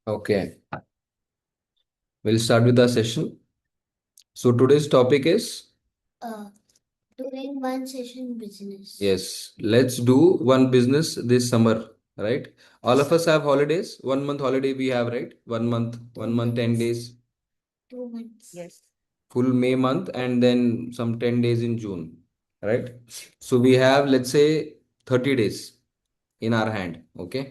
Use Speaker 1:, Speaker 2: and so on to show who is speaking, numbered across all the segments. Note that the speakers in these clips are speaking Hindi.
Speaker 1: Okay, we'll start with the session. So today's topic is
Speaker 2: uh, doing one session business.
Speaker 1: yes, let's do one business this summer, right? All of us have holidays. 1 month holiday we have, right? 1 month,
Speaker 2: Two
Speaker 1: 1 month, 10
Speaker 2: months.
Speaker 1: days,
Speaker 2: 2 months. Yes.
Speaker 1: full May month, and then some 10 days in June, right? So we have, let's say, 30 days in our hand, okay?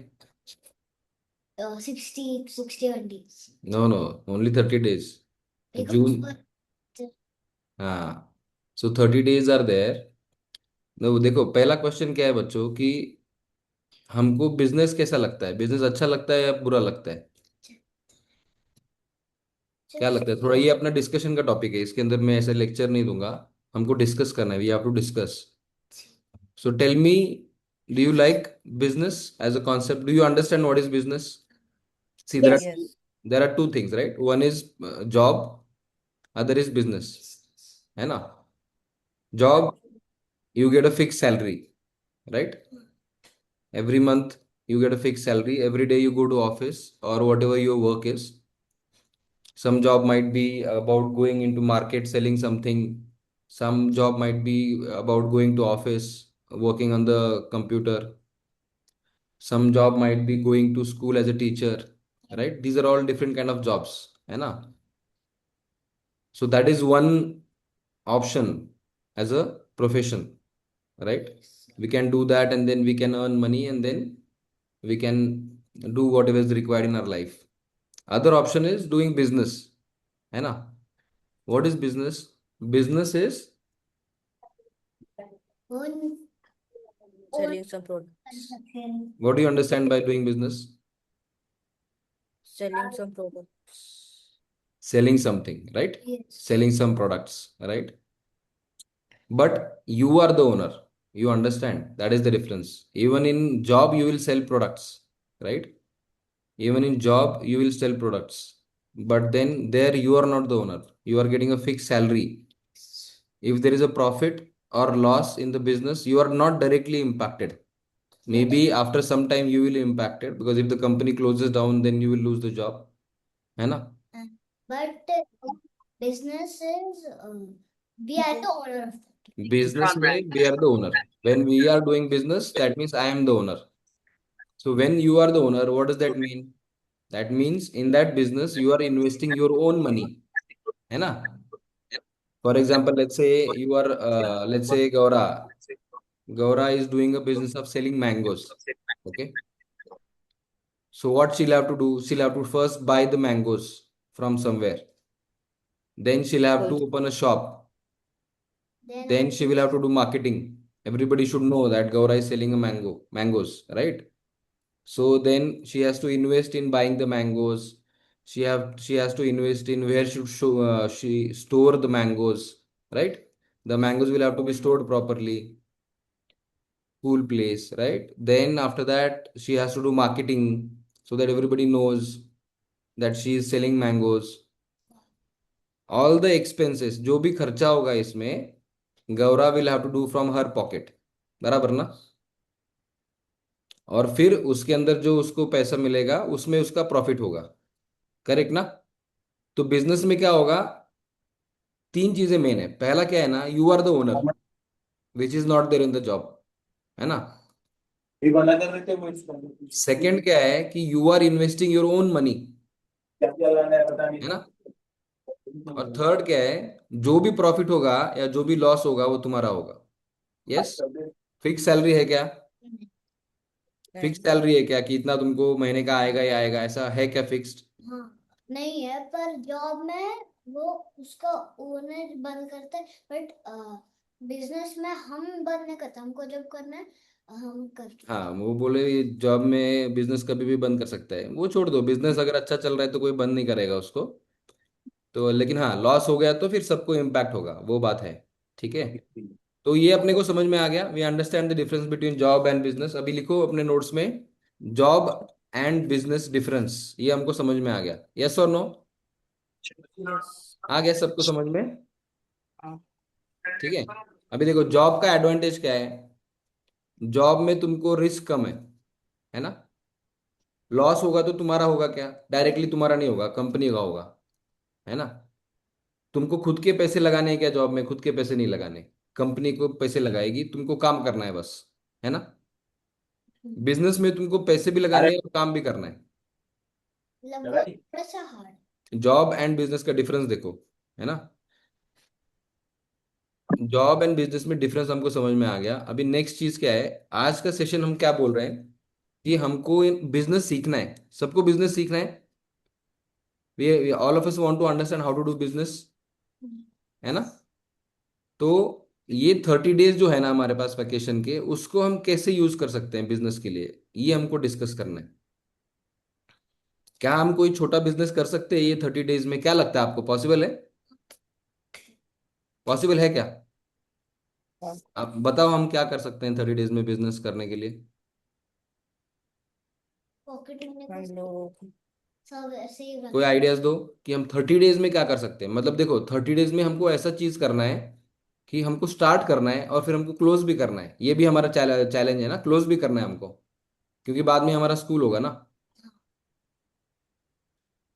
Speaker 2: 61 days.
Speaker 1: No, only 30 days.
Speaker 2: Because for
Speaker 1: June, हाँ, so 30 days are there. No, देखो पहला क्वेश्चन क्या है बच्चों कि हमको बिजनेस कैसा लगता है, बिजनेस अच्छा लगता है या बुरा लगता है, क्या लगता है? थोड़ा ये अपना डिस्कशन का टॉपिक है, इसके अंदर मैं ऐसे लेक्चर नहीं दूंगा, हमको डिस्कस करना है, we have to discuss. So tell me, do you like business as a concept? Do you understand what is business? See there are
Speaker 2: yes. Yes.
Speaker 1: There are two things, right? One is job, other is business, है ना? Job, you get a fixed salary, right? Every month you get a fixed salary, every day you go to office or whatever your work is. Some job might be about going into market selling something, some job might be about going to office working on the computer, some job might be going to school as a teacher, right? These are all different kind of jobs, है ना? So that is one option as a profession, right? We can do that and then we can earn money and then we can do whatever is required in our life. Other option is doing business, है ना? What is business? Business is,
Speaker 2: On selling some products.
Speaker 1: what do you understand by doing business?
Speaker 2: Selling some products.
Speaker 1: Selling something, right?
Speaker 2: Yes.
Speaker 1: Selling some products, right? But you are the owner. You understand? That is the difference. Even in job, you will sell products, right? Even in job, you will sell products. But then there you are not the owner. You are getting a fixed salary. If there is a profit or loss in the business, you are not directly impacted. Maybe after some time you will impacted because if the company closes down, then you will lose the job. है ना?
Speaker 2: But business is we are the owner of that.
Speaker 1: Business में we are the owner. When we are doing business, that means I am the owner. So when you are the owner, what does that mean? That means in that business you are investing your own money, है ना? For example, let's say you are, let's say Gaura. Gaura is doing a business of selling mangoes. Okay. So what she'll have to do? She'll have to first buy the mangoes from somewhere. Then she'll have to open a shop. Then she will have to do marketing. Everybody should know that Gaura is selling a mangoes, right? So then she has to invest in buying the mangoes. She has to invest in where she store the mangoes, right? The mangoes will have to be stored properly, cool place, right? Then after that, she has to do marketing so that everybody knows that she is selling mangoes. All the expenses, जो भी खर्चा होगा इसमें, Gaura will have to do from her pocket, बराबर ना? और फिर उसके अंदर जो उसको पैसा मिलेगा उसमें उसका प्रॉफिट होगा, करेक्ट ना? तो बिजनेस में क्या होगा? तीन चीजें मेन है. पहला क्या है ना, you are the owner, which is not there in the job, है ना?
Speaker 3: ये वाला कर रहे थे वो
Speaker 1: सेकंड क्या है कि you are investing your own money,
Speaker 3: क्या क्या लाना है पता नहीं।
Speaker 1: है ना? और थर्ड क्या है, जो भी प्रॉफिट होगा या जो भी लॉस होगा वो तुम्हारा होगा. यस. फिक्स सैलरी है क्या? फिक्स सैलरी है क्या कि इतना तुमको महीने का आएगा या आएगा, ऐसा है क्या फिक्स्ड?
Speaker 2: हाँ, नहीं है, पर जॉब में वो उसका ओनर बंद करता है, बट बिजनेस में हम बंद नहीं करते, हमको जब करना है हम करते हैं।
Speaker 1: हाँ, वो बोले जॉब में बिजनेस कभी भी बंद कर सकता है, वो छोड़ दो. बिजनेस अगर अच्छा चल रहा है तो कोई बंद नहीं करेगा उसको. तो लेकिन हाँ, लॉस हो गया तो फिर सबको इम्पैक्ट होगा, वो बात है. ठीक है. तो ये अपने को समझ में आ गया. We understand the difference between job and business. अभी लिखो अपने नोट्स में, जॉब एंड बिजनेस डिफरेंस. ये हमको समझ में आ गया. यस और नो? आ गया सबको समझ में? ठीक है. अभी देखो जॉब का एडवांटेज क्या है. जॉब में तुमको रिस्क कम है ना? लॉस होगा तो तुम्हारा होगा क्या? डायरेक्टली तुम्हारा नहीं होगा, कंपनी का होगा, है ना? तुमको खुद के पैसे लगाने हैं क्या जॉब में? खुद के पैसे नहीं लगाने, कंपनी को पैसे लगाएगी, तुमको काम करना है बस, है ना? बिजनेस में तुमको पैसे भी
Speaker 3: अरे
Speaker 1: लगाने हैं और काम भी करना है।
Speaker 2: मतलब वो
Speaker 3: लगाई।
Speaker 2: थोड़ा सा हार्ड।
Speaker 1: जॉब एंड बिजनेस का डिफरेंस देखो, है ना? जॉब एंड बिजनेस में डिफरेंस हमको समझ में आ गया। अभी नेक्स्ट चीज क्या है, आज का सेशन हम क्या बोल रहे हैं कि हमको बिजनेस सीखना है, सबको बिजनेस सीखना है। We all of us want to understand how to do business, है ना? तो ये 30 डेज जो है ना हमारे पास वैकेशन के, उसको हम कैसे यूज कर सकते हैं बिजनेस के लिए, ये हमको डिस्कस करना है। क्या हम कोई छोटा बिजनेस कर सकते हैं ये 30 डेज में? क्या लगता है आपको, पॉसिबल है? पॉसिबल है क्या? आप बताओ हम क्या कर सकते हैं 30 डेज में बिजनेस करने के लिए?
Speaker 2: पॉकेट मनी
Speaker 4: हम
Speaker 2: को
Speaker 4: लोग
Speaker 2: सब ऐसे ही
Speaker 1: कोई
Speaker 2: रखते
Speaker 1: आइडियाज दो कि हम 30 डेज में क्या कर सकते हैं। मतलब देखो, 30 डेज में हमको ऐसा चीज करना है कि हमको स्टार्ट करना है और फिर हमको क्लोज भी करना है। ये भी हमारा चैलेंज है ना, क्लोज भी करना है हमको, क्योंकि बाद में हमारा स्कूल होगा ना।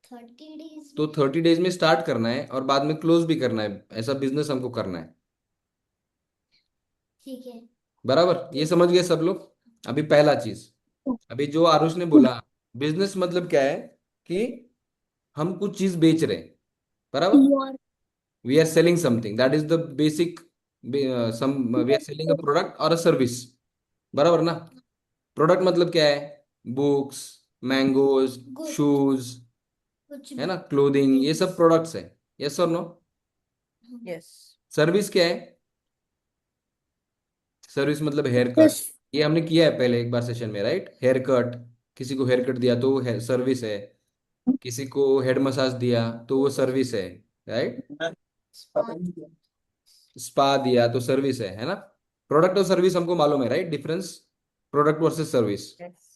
Speaker 2: 30 डेज
Speaker 1: तो
Speaker 2: में।
Speaker 1: 30 डेज में स्टार्ट करना है और बाद में क्लोज भी करना है, ऐसा बिजनेस हमको करना है।
Speaker 2: ठीक है।
Speaker 1: बराबर, ये समझ गए सब लोग? अभी पहला चीज, अभी जो आरुष ने बोला, बिजनेस मतलब क्या है कि हम कुछ चीज बेच रहे हैं, बराबर? We are selling something, that is the basic. Some we are selling a product और अ सर्विस, बराबर ना? प्रोडक्ट मतलब क्या है? Books, mangoes,
Speaker 2: good.
Speaker 1: शूज,
Speaker 2: कुछ
Speaker 1: है
Speaker 2: भी।
Speaker 1: ना, क्लोथिंग, ये सब प्रोडक्ट्स है। यस और नो?
Speaker 4: यस
Speaker 1: सर्विस क्या है? सर्विस मतलब हेयर कट। ये हमने किया है पहले एक बार सेशन में, राइट? हेयर कट, किसी को हेयर कट दिया तो वो सर्विस है। किसी को हेड मसाज दिया तो वो सर्विस है, राइट?
Speaker 3: पता नहीं क्या।
Speaker 1: स्पा दिया तो सर्विस है ना? प्रोडक्ट और सर्विस हमको मालूम है, right? Difference, product versus service.
Speaker 4: Yes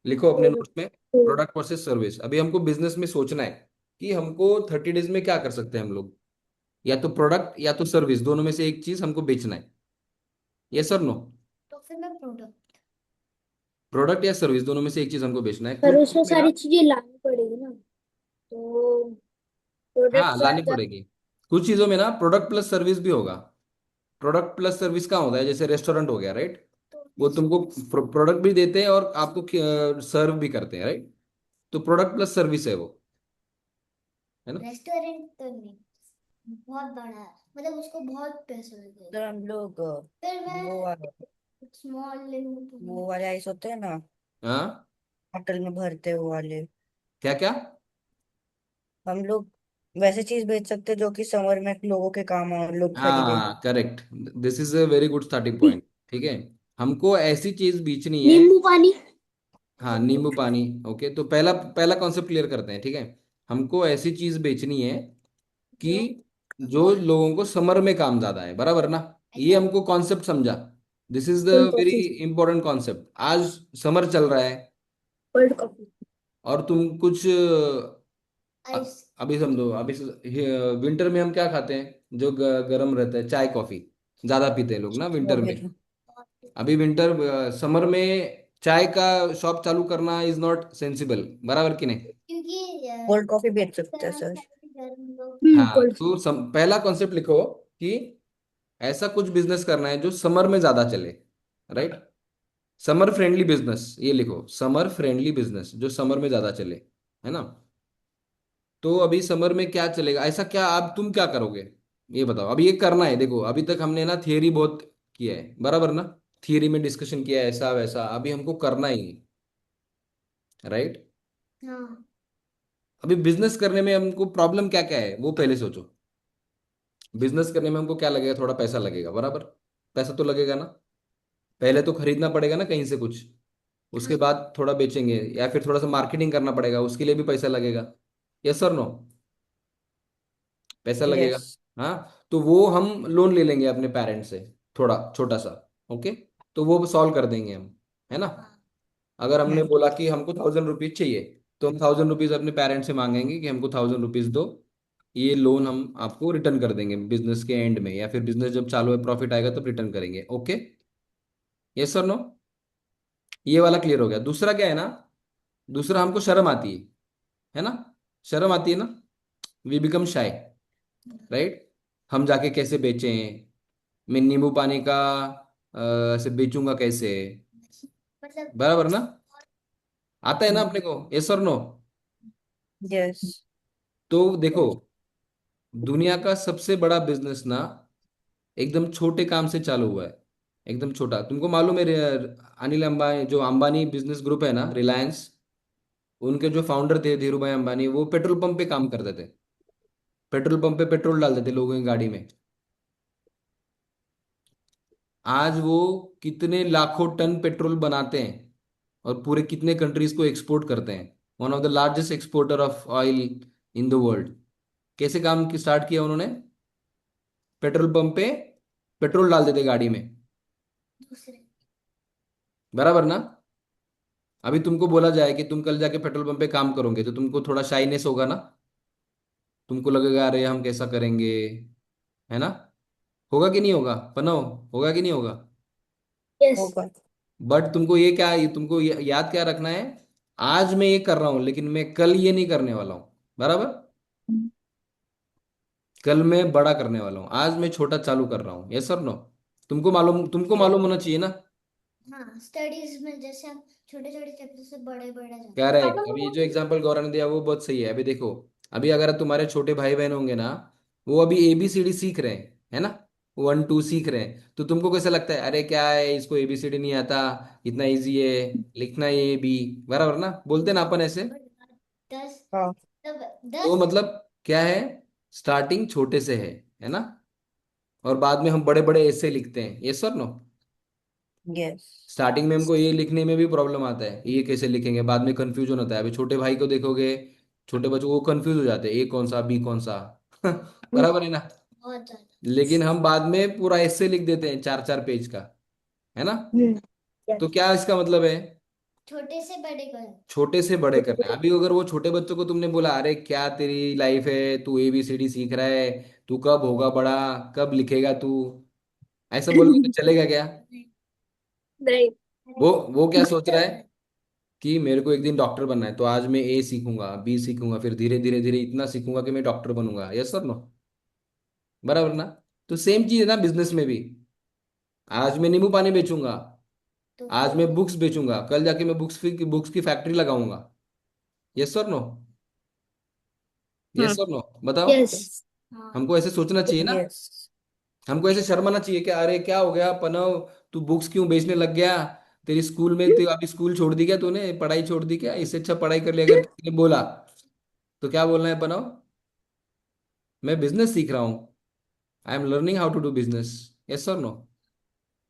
Speaker 1: लिखो अपने नोट्स में, प्रोडक्ट वर्सेस सर्विस। अभी हमको बिजनेस में सोचना है कि हमको 30 डेज में क्या कर सकते हैं हम लोग, या तो प्रोडक्ट या तो सर्विस, दोनों में से एक चीज हमको बेचना है। यस और नो?
Speaker 2: तो फिर मैं प्रोडक्ट।
Speaker 1: प्रोडक्ट या सर्विस, दोनों में से एक चीज हमको बेचना है।
Speaker 5: पर
Speaker 1: कुछ
Speaker 5: उसमें
Speaker 1: चीजों में ना,
Speaker 5: सारी चीजें लानी पड़ेगी ना, तो
Speaker 1: हाँ
Speaker 5: प्रोडक्ट
Speaker 1: लानी
Speaker 5: ज्यादा।
Speaker 1: पड़ेगी। कुछ चीजों में ना प्रोडक्ट प्लस सर्विस भी होगा। प्रोडक्ट प्लस सर्विस का होता है, जैसे रेस्टोरेंट हो गया, राइट?
Speaker 2: तो
Speaker 1: वो तुमको प्रोडक्ट भी देते हैं और आपको सर्व भी करते हैं, राइट? तो प्रोडक्ट प्लस सर्विस है वो, है ना?
Speaker 2: रेस्टोरेंट तो नहीं, बहुत बड़ा है, मतलब उसको बहुत पैसे लगेंगे।
Speaker 4: तो हम लोग
Speaker 2: फिर मैं
Speaker 4: वो वाले
Speaker 2: स्मॉल ले लूँ तो
Speaker 4: वो वाले आइस होते हैं ना,
Speaker 1: हाँ,
Speaker 4: होटल में भरते हैं वो वाले।
Speaker 1: क्या क्या?
Speaker 4: हम लोग वैसे चीज बेच सकते हैं जो कि समर में लोगों के काम आए, लोग खरीदे।
Speaker 1: हाँ correct, this is a very good starting point. ठीक है, हमको ऐसी चीज बेचनी है।
Speaker 5: नींबू पानी।
Speaker 1: हाँ, नींबू पानी। ओके, तो पहला पहला कॉन्सेप्ट क्लियर करते हैं, ठीक है? हमको ऐसी चीज बेचनी है कि
Speaker 2: जो
Speaker 1: जो लोगों को समर में काम ज्यादा है, बराबर ना? ये
Speaker 2: ऐसा
Speaker 1: हमको कॉन्सेप्ट समझा। This is the
Speaker 5: cold
Speaker 1: very
Speaker 5: coffee.
Speaker 1: Important concept. आज समर चल रहा है
Speaker 5: कोल्ड कॉफी।
Speaker 1: और तुम कुछ
Speaker 2: आइस।
Speaker 1: अभी समझो, अभी विंटर में हम क्या खाते हैं जो गर्म रहता है? चाय कॉफी ज्यादा पीते हैं लोग ना विंटर में।
Speaker 4: स्ट्रॉबेरी।
Speaker 1: अभी विंटर, समर में चाय का शॉप चालू करना इज नॉट सेंसिबल, बराबर कि नहीं?
Speaker 2: क्योंकि
Speaker 4: कोल्ड कॉफी बेच सकते हैं
Speaker 2: गर्म
Speaker 4: सर।
Speaker 2: गर्म लोग।
Speaker 1: हाँ,
Speaker 5: कोल्ड।
Speaker 1: तो पहला कॉन्सेप्ट लिखो कि ऐसा कुछ बिजनेस करना है जो समर में ज्यादा चले, राइट? समर फ्रेंडली बिजनेस, ये लिखो, समर फ्रेंडली बिजनेस जो समर में ज्यादा चले, है ना? तो अभी समर में क्या चलेगा, ऐसा क्या? आप तुम क्या करोगे ये बताओ। अभी ये करना है, देखो अभी तक हमने ना थियरी बहुत किया है, बराबर ना? थियरी में डिस्कशन किया है ऐसा वैसा, अभी हमको करना ही है, राइट?
Speaker 2: हाँ।
Speaker 1: अभी बिजनेस करने में हमको प्रॉब्लम क्या क्या है वो पहले सोचो। बिजनेस करने में हमको क्या लगेगा? थोड़ा पैसा लगेगा, बराबर? पैसा तो लगेगा ना, पहले तो खरीदना पड़ेगा ना कहीं से कुछ, उसके
Speaker 2: हाँ।
Speaker 1: बाद थोड़ा बेचेंगे, या फिर थोड़ा सा मार्केटिंग करना पड़ेगा, उसके लिए भी पैसा लगेगा। यस और नो? पैसा लगेगा।
Speaker 4: यस
Speaker 1: हाँ, तो वो हम लोन ले लेंगे अपने पेरेंट्स से, थोड़ा छोटा सा। ओके, तो वो सॉल्व कर देंगे हम, है ना?
Speaker 2: हाँ।
Speaker 1: अगर हमने बोला कि हमको 1000 रुपीज चाहिए, तो हम 1000 रुपीज अपने पेरेंट्स से मांगेंगे कि हमको 1000 रुपीज दो, ये लोन हम आपको रिटर्न कर देंगे बिजनेस के एंड में, या फिर बिजनेस जब चालू है प्रॉफिट आएगा तब रिटर्न करेंगे। ओके, यस और नो? ये वाला क्लियर हो गया। दूसरा क्या है ना, दूसरा हमको शर्म आती है ना? शर्म आती है ना? We become shy, right? हम जाके कैसे बेचें? मैं नींबू पानी का ऐसे बेचूंगा कैसे?
Speaker 2: मतलब
Speaker 1: बराबर ना? आता है ना
Speaker 4: हम्म,
Speaker 1: अपने को, यस और नो?
Speaker 4: यस।
Speaker 1: तो देखो, दुनिया का सबसे बड़ा बिजनेस ना एकदम छोटे काम से चालू हुआ है। एकदम छोटा। तुमको मालूम है अनिल अंबानी, जो अंबानी बिजनेस ग्रुप है ना, रिलायंस, उनके जो फाउंडर थे धीरू भाई अंबानी, वो पेट्रोल पंप पे काम करते थे। पेट्रोल पंप पे पेट्रोल डालते थे लोगों की गाड़ी में। आज वो कितने लाखों टन पेट्रोल बनाते हैं और पूरे कितने कंट्रीज को एक्सपोर्ट करते हैं। One of the largest exporter of oil in the world. कैसे काम की स्टार्ट किया उन्होंने? पेट्रोल पंप पे पेट्रोल डाल देते गाड़ी में।
Speaker 2: दूसरे
Speaker 1: बराबर ना? अभी तुमको बोला जाए कि तुम कल जाके पेट्रोल पंप पे काम करोगे तो तुमको थोड़ा शाइनेस होगा ना? तुमको लगेगा अरे हम कैसा करेंगे, है ना? होगा कि नहीं होगा पनो? होगा कि नहीं होगा?
Speaker 5: यस।
Speaker 4: होगा।
Speaker 1: बट तुमको तुमको याद क्या रखना है? आज मैं ये कर रहा हूं लेकिन मैं कल ये नहीं करने वाला हूं। बराबर? कल मैं बड़ा करने वाला हूँ, आज मैं छोटा चालू कर रहा हूँ। यस और नो? तुमको
Speaker 4: यस।
Speaker 1: मालूम होना चाहिए ना?
Speaker 2: हाँ, स्टडीज में जैसे हम छोटे छोटे चैप्टर से बड़े बड़े जाते
Speaker 1: करेक्ट। अभी ये जो एग्जांपल गौरव ने दिया वो बहुत सही है। अभी देखो, अभी अगर तुम्हारे छोटे भाई बहन होंगे ना, वो अभी ABCD सीख रहे हैं, है ना? 1 2 सीख रहे हैं, तो तुमको कैसा लगता है? अरे क्या है, इसको ABCD नहीं आता, इतना इजी है लिखना ये भी। बराबर ना? बोलते ना अपन ऐसे।
Speaker 2: बट 10
Speaker 4: हाँ।
Speaker 2: तब
Speaker 1: तो
Speaker 2: 10
Speaker 1: मतलब क्या है? स्टार्टिंग छोटे से है ना? और बाद में हम बड़े बड़े ऐसे लिखते हैं। यस और नो?
Speaker 4: यस।
Speaker 1: स्टार्टिंग में हमको ये लिखने में भी प्रॉब्लम आता है, ये कैसे लिखेंगे, बाद में कंफ्यूजन होता है। अभी छोटे भाई को देखोगे, छोटे बच्चों को कंफ्यूज हो जाते हैं, ए कौन सा बी कौन सा। बराबर है ना?
Speaker 2: बहुत ज्यादा
Speaker 1: लेकिन हम बाद में पूरा ऐसे लिख देते हैं 4 4 पेज का, है ना? तो
Speaker 5: यस।
Speaker 1: क्या इसका मतलब है?
Speaker 2: छोटे से बड़े करो।
Speaker 1: छोटे से बड़े करना है। अभी अगर वो छोटे बच्चों को तुमने बोला अरे क्या तेरी लाइफ है, तू ABCD सीख रहा है, तू कब होगा बड़ा, कब लिखेगा तू, ऐसा बोलोगे तो चलेगा क्या?
Speaker 5: नहीं।
Speaker 1: वो क्या सोच रहा है कि मेरे को एक दिन डॉक्टर बनना है, तो आज मैं A सीखूंगा, B सीखूंगा, फिर धीरे धीरे धीरे इतना सीखूंगा कि मैं डॉक्टर बनूंगा। Yes sir no? बराबर ना? तो सेम चीज है ना बिजनेस में भी। आज मैं नींबू पानी बेचूंगा,
Speaker 2: तो
Speaker 1: आज
Speaker 2: फिर
Speaker 1: मैं बुक्स बेचूंगा, कल जाके मैं बुक्स की फैक्ट्री लगाऊंगा। Yes sir no? Yes
Speaker 4: hmm.
Speaker 1: Sir no? बताओ।
Speaker 5: यस।
Speaker 2: हाँ,
Speaker 1: हमको ऐसे सोचना चाहिए ना?
Speaker 4: यस।
Speaker 1: हमको ऐसे शर्माना चाहिए कि अरे क्या हो गया पनव, तू बुक्स क्यों बेचने लग गया? तेरी स्कूल में अभी स्कूल छोड़ दी क्या तूने? पढ़ाई छोड़ दी क्या? इससे अच्छा पढ़ाई कर ले। अगर किसी ने बोला तो क्या बोलना है पनव? मैं बिजनेस सीख रहा हूँ, I am learning how to do business. Yes और नो?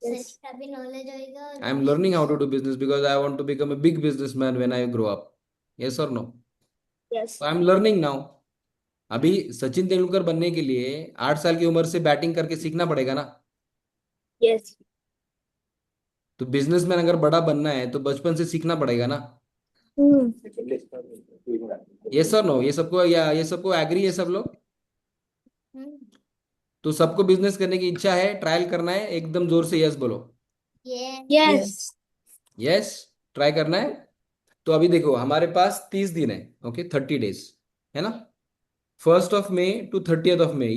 Speaker 2: Sir
Speaker 5: yes.
Speaker 2: का भी नॉलेज होएगा और
Speaker 1: आई एम
Speaker 2: दूसरे
Speaker 1: learning how to do business because I want to become a big businessman when I grow up. Yes और no?
Speaker 5: Yes.
Speaker 1: I am learning now. अभी सचिन तेंदुलकर बनने के लिए 8 साल की उम्र से बैटिंग करके सीखना पड़ेगा ना?
Speaker 5: यस।
Speaker 1: तो बिजनेसमैन अगर बड़ा बनना है तो बचपन से सीखना पड़ेगा ना?
Speaker 5: हम्म।
Speaker 1: यस और नो? ये सबको एग्री है सब लोग?
Speaker 2: हम्म
Speaker 1: तो सबको बिजनेस करने की इच्छा है, ट्रायल करना है, एकदम जोर से यस बोलो।
Speaker 2: ये
Speaker 5: यस।
Speaker 4: यस।
Speaker 1: यस, ट्राई करना है। तो अभी देखो हमारे पास 30 दिन है, ओके, 30 डेज, है ना? 1 मई टू 30 मई,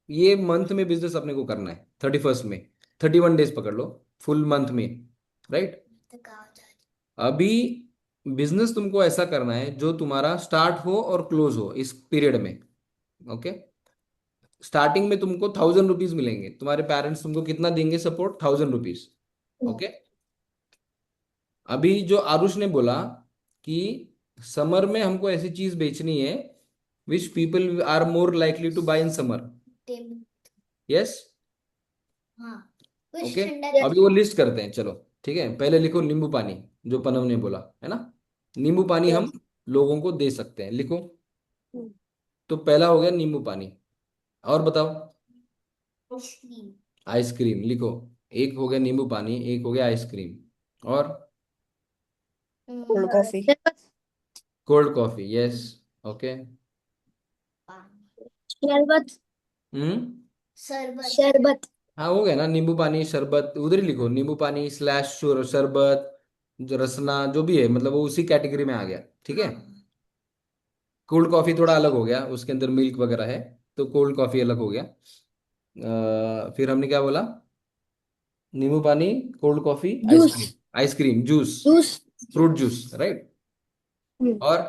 Speaker 1: ये मंथ में बिजनेस अपने को करना है। 31 में 31 डेज पकड़ लो, फुल मंथ में, राइट?
Speaker 2: तो कहा जा रही
Speaker 1: अभी बिजनेस तुमको ऐसा करना है जो तुम्हारा स्टार्ट हो और क्लोज हो इस पीरियड में, ओके? स्टार्टिंग में तुमको 1000 रुपीज मिलेंगे, तुम्हारे पेरेंट्स तुमको कितना देंगे सपोर्ट? 1000 rupees, okay? अभी जो आरुष ने बोला कि समर में हमको ऐसी चीज बेचनी है which people are more likely to buy in summer.
Speaker 2: Table.
Speaker 1: Yes?
Speaker 2: हाँ, कुछ
Speaker 1: ओके,
Speaker 2: ठंडा
Speaker 1: अभी वो लिस्ट करते हैं, चलो। ठीक है, पहले लिखो नींबू पानी, जो पनव ने बोला, है ना? नींबू पानी हम
Speaker 5: यस।
Speaker 1: लोगों को दे सकते हैं, लिखो। तो पहला हो गया नींबू पानी। और बताओ।
Speaker 2: आइसक्रीम।
Speaker 1: आइसक्रीम लिखो। एक हो गया नींबू पानी, एक हो गया आइसक्रीम। और
Speaker 4: cold coffee.
Speaker 1: Cold coffee, yes. Okay.
Speaker 5: शरबत।
Speaker 1: हम्म।
Speaker 2: शरबत।
Speaker 5: शरबत।
Speaker 1: हाँ, हो गया ना नींबू पानी शरबत, उधर ही लिखो नींबू पानी स्लैश शरबत, जो रसना जो भी है, मतलब वो उसी कैटेगरी में आ गया, ठीक है। कोल्ड कॉफी थोड़ा अलग हो गया, उसके अंदर मिल्क वगैरह है, तो कोल्ड कॉफी अलग हो गया। फिर हमने क्या बोला? नींबू पानी, cold coffee,
Speaker 5: juice.
Speaker 1: Ice cream, ice cream, juice,
Speaker 5: juice.
Speaker 1: Fruit juice, right.
Speaker 5: Hmm.
Speaker 1: और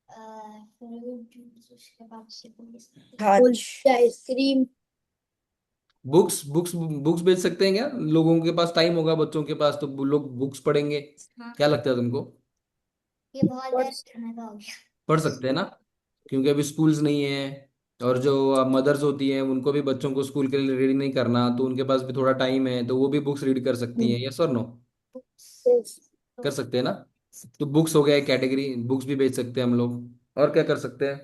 Speaker 2: फ्रूट जूस, उसके बाद से
Speaker 5: कोल्ड
Speaker 4: छाछ।
Speaker 5: आइसक्रीम।
Speaker 1: बुक्स, बुक्स बेच सकते हैं क्या? लोगों के पास टाइम होगा, बच्चों के पास, तो वो लोग बुक्स पढ़ेंगे।
Speaker 2: हाँ,
Speaker 1: क्या लगता है तुमको?
Speaker 2: ये बहुत
Speaker 5: और
Speaker 2: ज्यादा खाने का हो गया।
Speaker 1: पढ़ सकते हैं ना, क्योंकि अभी स्कूल्स नहीं है। और जो मदर्स होती हैं उनको भी बच्चों को स्कूल के लिए रेडी नहीं करना, तो उनके पास भी थोड़ा टाइम है, तो वो भी बुक्स रीड कर सकती हैं, यस और नो?
Speaker 2: बुक्स तो
Speaker 1: कर सकते हैं ना। तो बुक्स हो गया एक कैटेगरी, बुक्स भी बेच सकते हैं हम लोग। और क्या कर सकते हैं?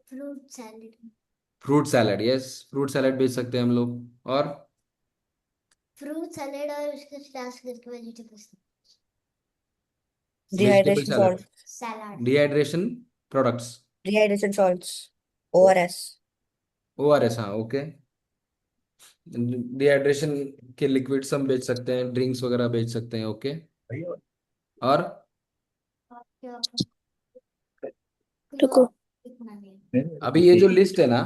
Speaker 2: Fruit salad,
Speaker 1: fruit salad, yes, fruit salad बेच सकते हैं हम लोग। और
Speaker 2: फ्रूट सैलेड और उसके साथ करके vegetables
Speaker 1: vegetable
Speaker 4: dehydration
Speaker 1: salad,
Speaker 4: salt.
Speaker 2: सलाद।
Speaker 1: Dehydration products,
Speaker 4: dehydration salts. ORS।
Speaker 1: ORS, हाँ, ओके। डिहाइड्रेशन के लिक्विड्स हम बेच सकते हैं, ड्रिंक्स वगैरह बेच सकते हैं, ओके। और
Speaker 2: क्या
Speaker 5: रुको।
Speaker 2: इतना नहीं।
Speaker 1: अभी ये जो लिस्ट है ना,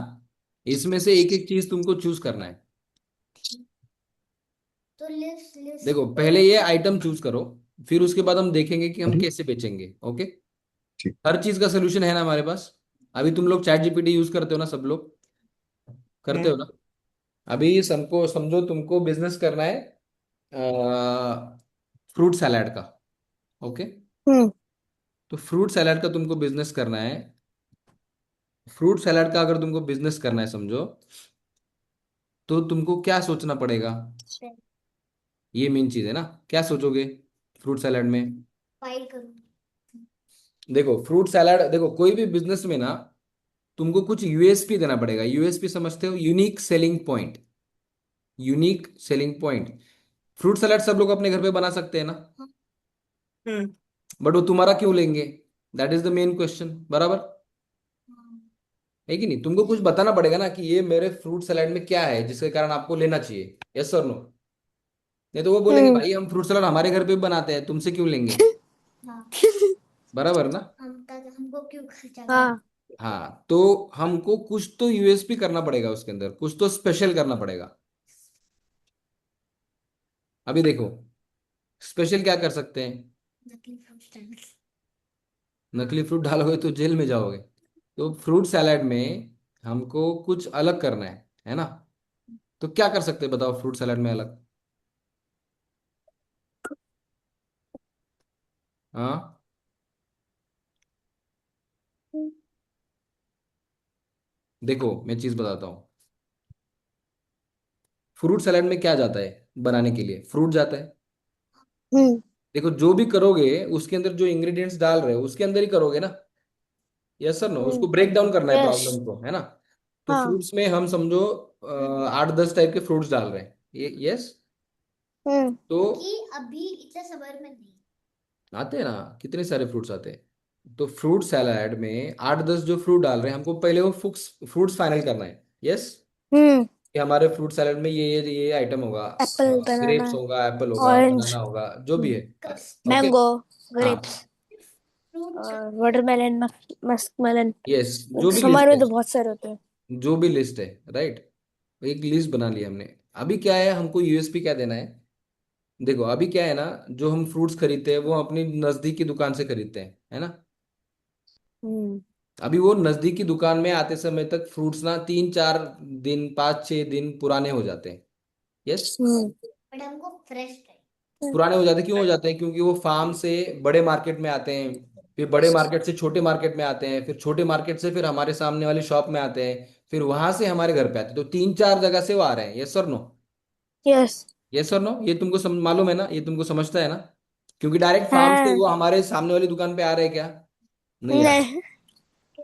Speaker 1: इसमें से एक एक चीज तुमको चूज करना है।
Speaker 2: तो लिस्ट लिस्ट
Speaker 1: देखो, पहले ये आइटम चूज करो, फिर उसके बाद हम देखेंगे कि हम कैसे बेचेंगे, ओके। हर चीज का सोल्यूशन है ना हमारे पास। अभी तुम लोग चैट जीपीटी यूज करते हो ना, सब लोग करते हो
Speaker 4: हम्म।
Speaker 1: ना। अभी सबको समझो, तुमको बिजनेस करना है फ्रूट सैलेड का, ओके।
Speaker 5: हम्म।
Speaker 1: तो फ्रूट सैलेड का तुमको बिजनेस करना है। फ्रूट सैलेड का अगर तुमको बिजनेस करना है, समझो, तो तुमको क्या सोचना पड़ेगा? ये मेन चीज है ना, क्या सोचोगे फ्रूट सैलेड में?
Speaker 2: फाइल करूँ।
Speaker 1: देखो, फ्रूट सैलेड, देखो, कोई भी बिजनेस में ना तुमको कुछ यूएसपी देना पड़ेगा। यूएसपी समझते हो? Unique selling point, unique selling point. Fruit salad सब लोग अपने घर पे बना सकते हैं ना,
Speaker 4: हम्म।
Speaker 1: बट वो तुम्हारा क्यों लेंगे? That is the main question, बराबर
Speaker 2: हाँ,
Speaker 1: है कि नहीं? तुमको कुछ बताना पड़ेगा ना कि ये मेरे फ्रूट सैलेड में क्या है जिसके कारण आपको लेना चाहिए, यस और नो? नहीं तो वो बोलेंगे
Speaker 5: हम्म।
Speaker 1: भाई हम फ्रूट सैलेड हमारे घर पे भी बनाते हैं, तुमसे क्यों लेंगे?
Speaker 2: हाँ,
Speaker 1: बराबर ना।
Speaker 2: हम तक हमको क्यों खर्चा करना।
Speaker 5: हाँ।
Speaker 1: हाँ, तो हमको कुछ तो यूएसपी करना पड़ेगा, उसके अंदर कुछ तो स्पेशल करना पड़ेगा। अभी देखो, स्पेशल क्या कर सकते हैं?
Speaker 2: नकली फ्रूट सैलेड।
Speaker 1: नकली फ्रूट डालोगे तो जेल में जाओगे। तो फ्रूट सैलेड में हमको कुछ अलग करना है ना। तो क्या कर सकते हैं बताओ फ्रूट सैलेड में अलग? हाँ, देखो मैं चीज बताता हूँ। फ्रूट सैलेड में क्या जाता है बनाने के लिए? फ्रूट जाता है।
Speaker 5: हम्म।
Speaker 1: देखो, जो भी करोगे उसके अंदर जो इंग्रेडिएंट्स डाल रहे हो उसके अंदर ही करोगे ना, यस सर नो? उसको
Speaker 5: हम्म।
Speaker 1: ब्रेक डाउन करना है
Speaker 5: यस।
Speaker 1: प्रॉब्लम को, है ना। तो
Speaker 5: हाँ।
Speaker 1: फ्रूट्स में हम समझो 8-10 टाइप के फ्रूट्स डाल रहे हैं, ये, यस।
Speaker 5: हम्म।
Speaker 1: तो
Speaker 2: कि अभी इतने समर में नहीं।
Speaker 1: आते हैं ना, कितने सारे फ्रूट्स आते हैं। तो फ्रूट सैलाड में 8-10 जो फ्रूट डाल रहे हैं, हमको पहले वो फ्रूट्स फाइनल करना है, यस।
Speaker 5: हम्म।
Speaker 1: कि हमारे फ्रूट सैलेड में ये आइटम होगा,
Speaker 5: एप्पल, बनाना,
Speaker 1: ग्रेप्स होगा, एप्पल होगा,
Speaker 5: ऑरेंज,
Speaker 1: बनाना होगा, जो भी है, ओके।
Speaker 5: मैंगो,
Speaker 1: हाँ,
Speaker 5: ग्रेप्स
Speaker 2: फ्रूट
Speaker 5: और वाटरमेलन, मस्कमेलन।
Speaker 1: यस, जो भी
Speaker 5: समर
Speaker 1: लिस्ट
Speaker 5: में
Speaker 1: है,
Speaker 5: तो बहुत सारे होते हैं।
Speaker 1: जो भी लिस्ट है, राइट। एक लिस्ट बना ली हमने। अभी क्या है, हमको यूएसपी क्या देना है? देखो, अभी क्या है ना, जो हम फ्रूट्स खरीदते हैं वो अपनी नजदीक की दुकान से खरीदते हैं, है ना।
Speaker 5: हम्म।
Speaker 1: अभी वो नजदीक की दुकान में आते समय तक फ्रूट्स ना 3-4 दिन, 5-6 दिन पुराने हो जाते हैं, यस।
Speaker 5: हम्म।
Speaker 2: बट हमको फ्रेश चाहिए।
Speaker 1: पुराने हो जाते हैं, क्यों हो जाते हैं? क्योंकि वो फार्म से बड़े मार्केट में आते हैं, फिर बड़े मार्केट से छोटे मार्केट में आते हैं, फिर छोटे मार्केट से फिर हमारे सामने वाली शॉप में आते हैं, फिर वहां से हमारे घर पे आते हैं। तो 3-4 जगह से वो आ रहे हैं, यस और नो?
Speaker 5: यस।
Speaker 1: यस और नो? ये तुमको मालूम है ना, ये तुमको समझता है ना? क्योंकि डायरेक्ट फार्म से
Speaker 5: हाँ।
Speaker 1: वो हमारे सामने वाली दुकान पे आ रहे हैं क्या? नहीं आ रहे।
Speaker 5: नहीं।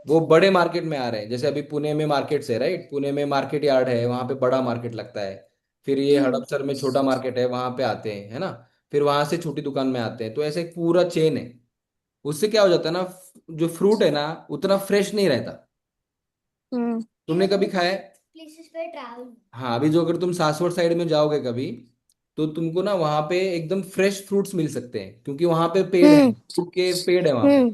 Speaker 1: वो बड़े मार्केट में आ रहे हैं, जैसे अभी पुणे में मार्केट है, राइट, पुणे में मार्केट यार्ड है, वहां पे बड़ा मार्केट लगता है। फिर ये
Speaker 5: हम्म।
Speaker 1: हड़पसर में छोटा मार्केट है, वहां पे आते हैं, है ना। फिर वहां से छोटी दुकान में आते हैं, तो ऐसे एक पूरा चेन है। उससे क्या हो जाता है ना, जो फ्रूट है ना उतना फ्रेश नहीं रहता।
Speaker 5: हम्म।
Speaker 1: तुमने कभी खाया है?
Speaker 2: प्लेसेस पे ट्रैवल।
Speaker 1: हाँ, अभी जो अगर तुम सासवड़ साइड में जाओगे कभी, तो तुमको ना वहां पे एकदम फ्रेश फ्रूट्स मिल सकते हैं, क्योंकि वहां पे पेड़ है,
Speaker 5: हम्म
Speaker 1: फ्रूट के पेड़ है वहां पे।
Speaker 5: हम्म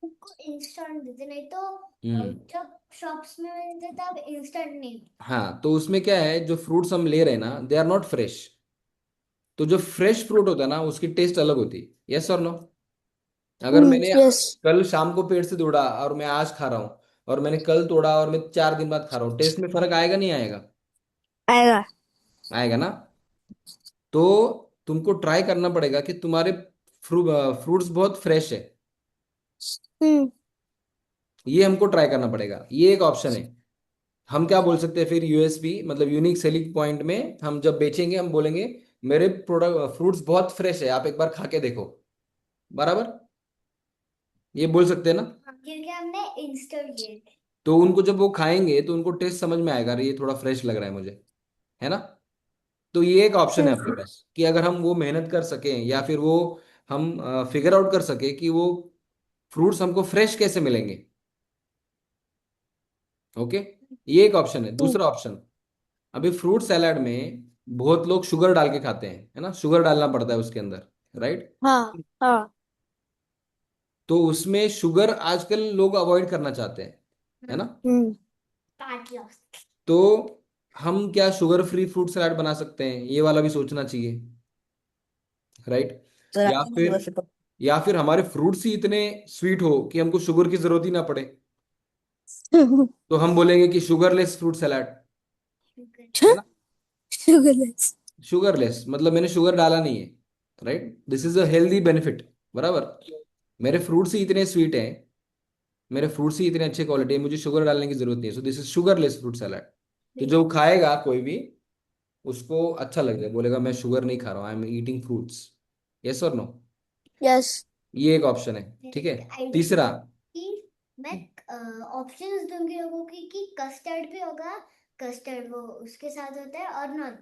Speaker 2: उनको इंस्टेंट देते, नहीं तो
Speaker 1: हम्म।
Speaker 2: जब शॉप्स में मिलते तब इंस्टेंट नहीं।
Speaker 1: हाँ, तो उसमें क्या है, जो फ्रूट्स हम ले रहे हैं ना, दे आर नॉट फ्रेश। तो जो फ्रेश फ्रूट होता है ना, उसकी टेस्ट अलग होती है। यस और नो? अगर मैंने
Speaker 5: यस
Speaker 1: कल शाम को पेड़ से तोड़ा और मैं आज खा रहा हूँ, और मैंने कल तोड़ा और मैं 4 दिन बाद खा रहा हूँ, टेस्ट में फर्क आएगा नहीं आएगा?
Speaker 5: आएगा
Speaker 1: आएगा ना। तो तुमको ट्राई करना पड़ेगा कि तुम्हारे फ्रूट्स बहुत फ्रेश है।
Speaker 5: हम्म
Speaker 1: ये हमको ट्राई करना पड़ेगा, ये एक ऑप्शन है। हम क्या बोल सकते हैं फिर, यूएसपी मतलब यूनिक सेलिंग पॉइंट में हम जब बेचेंगे, हम बोलेंगे मेरे प्रोडक्ट फ्रूट्स बहुत फ्रेश है, आप एक बार खा के देखो। बराबर, ये बोल सकते हैं ना।
Speaker 2: हाँ, क्योंकि हमने इंस्टेंट किए थे।
Speaker 1: तो उनको जब वो खाएंगे तो उनको टेस्ट समझ में आएगा, अरे ये थोड़ा फ्रेश लग रहा है मुझे, है ना। तो ये एक ऑप्शन है
Speaker 5: हम्म
Speaker 1: अपने पास, कि अगर हम वो मेहनत कर सकें, या फिर वो हम फिगर आउट कर सके कि वो फ्रूट्स हमको फ्रेश कैसे मिलेंगे। ओके, ये एक ऑप्शन है।
Speaker 5: हम्म,
Speaker 1: दूसरा ऑप्शन, अभी फ्रूट सैलाड में बहुत लोग शुगर डाल के खाते हैं, है ना, शुगर डालना पड़ता है उसके अंदर, राइट।
Speaker 5: हाँ हाँ
Speaker 1: तो उसमें शुगर आजकल लोग अवॉइड करना चाहते हैं, है
Speaker 2: हाँ,
Speaker 1: ना।
Speaker 5: हम्म
Speaker 2: फैट लॉस।
Speaker 1: तो हम क्या शुगर फ्री फ्रूट सलाद बना सकते हैं, ये वाला भी सोचना चाहिए, राइट।
Speaker 4: सर
Speaker 1: या
Speaker 4: आपकी
Speaker 1: फिर
Speaker 4: वैसे
Speaker 1: या फिर हमारे फ्रूट्स ही इतने स्वीट हो कि हमको शुगर की जरूरत ही ना पड़े, तो हम बोलेंगे कि शुगरलेस फ्रूट सलाद, है ना।
Speaker 5: शुगरलेस
Speaker 1: शुगरलेस मतलब मैंने शुगर डाला नहीं है, right, this is a healthy benefit. बराबर, मेरे फ्रूट्स ही इतने स्वीट हैं, मेरे फ्रूट्स ही इतने अच्छे क्वालिटी है, मुझे शुगर डालने की जरूरत नहीं है, so this is sugarless fruit salad. तो जो खाएगा कोई भी, उसको अच्छा लगेगा, बोलेगा मैं शुगर नहीं खा रहा हूँ, I am eating fruits. Yes और नो?
Speaker 5: यस
Speaker 1: ये एक ऑप्शन है, ठीक है।
Speaker 2: आइडिया
Speaker 1: तीसरा,
Speaker 2: कि मैं ऑप्शंस दूंगी लोगों की कि कस्टर्ड भी होगा, कस्टर्ड वो उसके साथ होता है और नॉन।